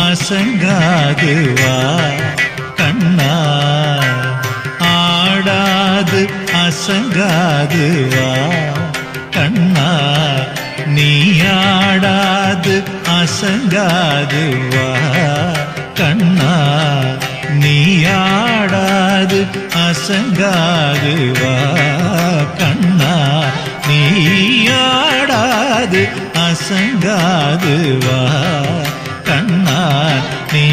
அசங்காது வா கண்ணா, ஆடாது அசங்காது வா கண்ணா, நீ ஆடாது அசங்காது வா கண்ணா, நீ ஆடாது அசங்காது வா கண்ணா, நீ ஆடாது அசங்காது வா கண்ணா, நீ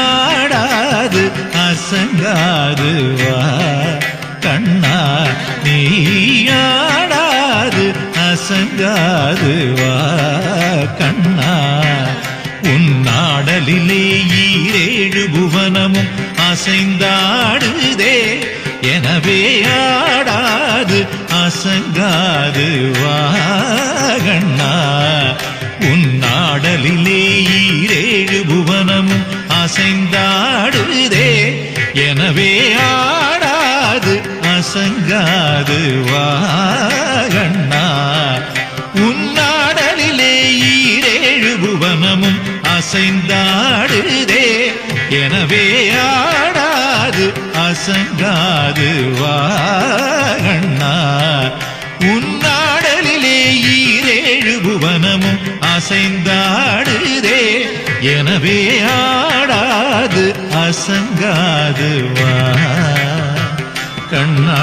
ஆடாது அசங்காது வா கண்ணா, நீ ஆடாது அசங்காது வா கண்ணா. உன்னாடலிலே ஈரேழு புவனமும் அசைந்தாடுதே, எனவே ஆடாது அசங்காது வா கண்ணா. உன்னாடலிலே ஈரேழு புவனமும் அசைந்தாடுதே, எனவே ஆடாது அசங்காது வா கண்ணா. உன்னாடலிலே ஈரேழு புவனமும் அசைந்தாடுதே, எனவே ஆடாது அசங்காது வா கண்ணா. உன்னாடலிலே ஈரேழு புவனமும் அசைந்தாடுதே, எனவே ஆடாது அசங்காது வா கண்ணா.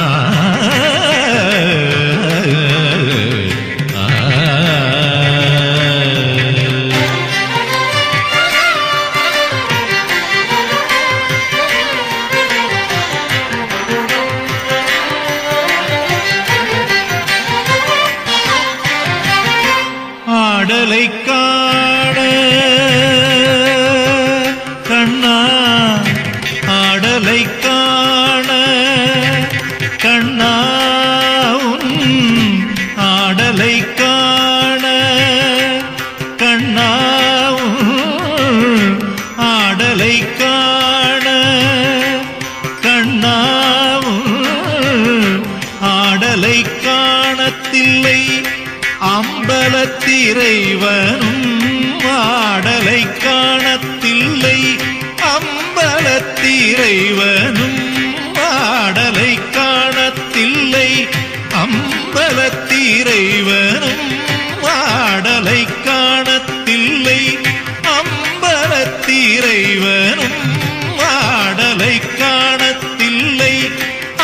ஆடலை காண கண்ணா, ஆடலை காண கண்ணா, ஆடலை காண கண்ணா, ஆடலை காண கண்ணா, ஆடலை காணத்தில்லை அம்பலத்திரைவனும், ஆடலை காணத்தில்லை அம்பலத்திரைவனும், ஆடலை காணத்தில்லை அம்பலத்திரைவனும், ஆடலை காணத்தில்லை அம்பலத்திரைவனும், ஆடலை காணத்தில்லை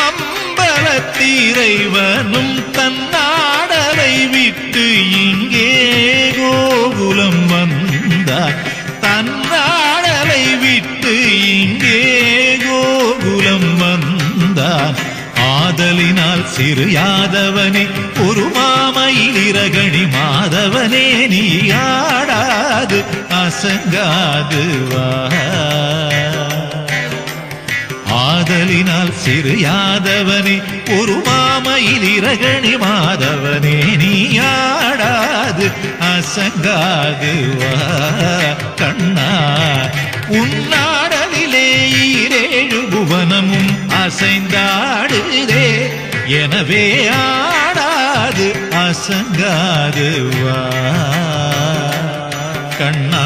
அம்பலத்திரைவனும், தன்னாடலை விட்டு இங்கே கோகுலம் வந்தார், தன்னாடலை விட்டு இங்கே கோகுலம் வந்தார். ஆதலினால் சிறு யாதவனே ஒரு மாமையில் இரகணி மாதவனே, நீ ஆடாது அசங்காது வா. ஆதலினால் சிறு யாதவனே ஒரு மாமையில் இரகணி மாதவனே, நீ ஆடாது அசங்காது வா கண்ணா. உன்னாடலிலே ஈரேழு புவனமும் அசைந்தாடுதே, எனவே ஆடாது அசங்காது வா கண்ணா.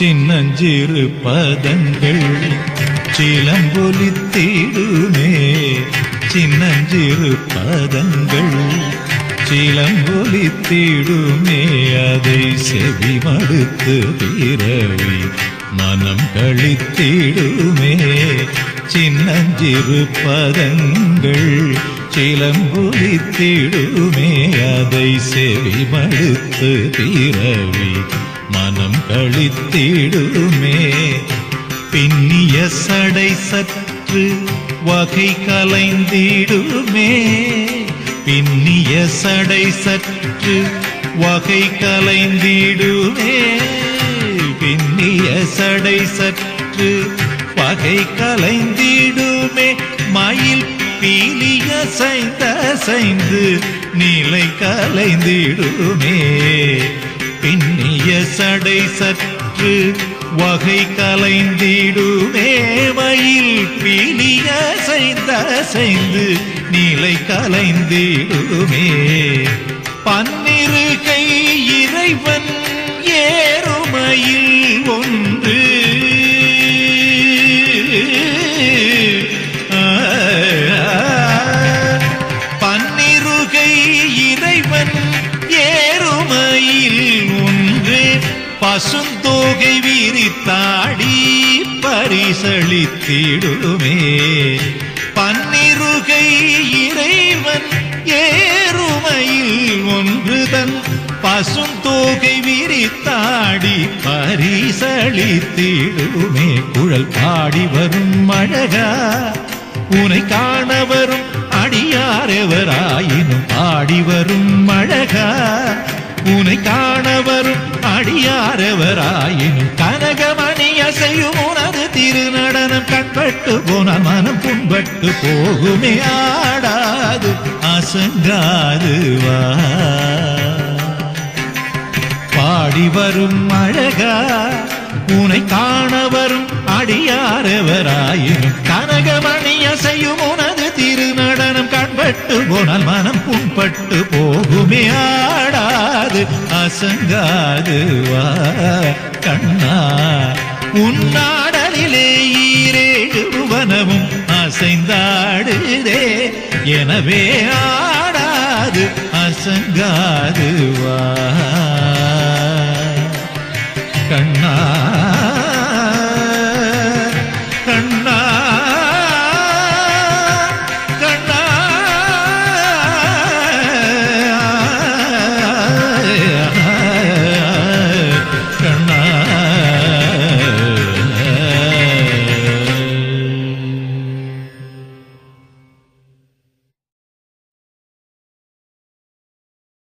சின்னஞ்சிறு பதங்கள் சிலம்பொலித்திடுமே, சின்னஞ்சிறு பதங்கள் சிலம்பொலித்திடுமே, அதை செவி மடுத்து பிறவி மனம் கழித்திடுமே. சின்னஞ்சிறு பதங்கள் சிலம்பொலித்திடுமே, அதை செவி மடுத்து பிறவி மனம் கழித்திடுமே. பின்னிய சடை சற்று வகை கலைந்திடுமே பின்னிய சடை சற்று வகை கலைந்திடுமே பின்னிய சடை சற்று வகை கலைந்திடுமே மயில் பீலிய சைந்து நிலை கலைந்திடுமே பின்னிய சடை சற்று வகை கலைந்திடுமே மயில் பீலிய சைந்து நிலை கலைந்திடுமே பன்னிரு கை இறைவன் ஏறுமையில் ஒன்று பன்னிருகை இறைவன் ஏறுமையில் ஒன்று பசுந்தோகை விரித்தாடி பரிசளித்திடுமே பன்னிருகை இறைவன் ஏறுமையில் ஒன்று தன் பசுந்தோகை விரித்தாடி பரிசளித்திடுமே குழல் பாடி வரும் அழகா உனை காண வரும் அடியாரெவராயினும் பாடி வரும் அழகா உனை காண வரும் அடியாரெவராயினும் கனகமணி அசையும் உனது திருநடனம் கண்பட்டு போனால் மனம் புண்பட்டு போகுமே ஆடாது அசங்காது வா பாடி வரும் அழகா உனை காண வரும் அடியாரெவராயினும் கனகமணி அசையும் உனது திருநடனம் கண்பட்டு போனால் மனம் புண்பட்டு போகுமே ஆடாது அசங்காது வா கண்ணா உன்னாடலிலே ஈரேழு புவனமும் அசைந்தாடுதே எனவே ஆடாது அசங்காது வா கண்ணா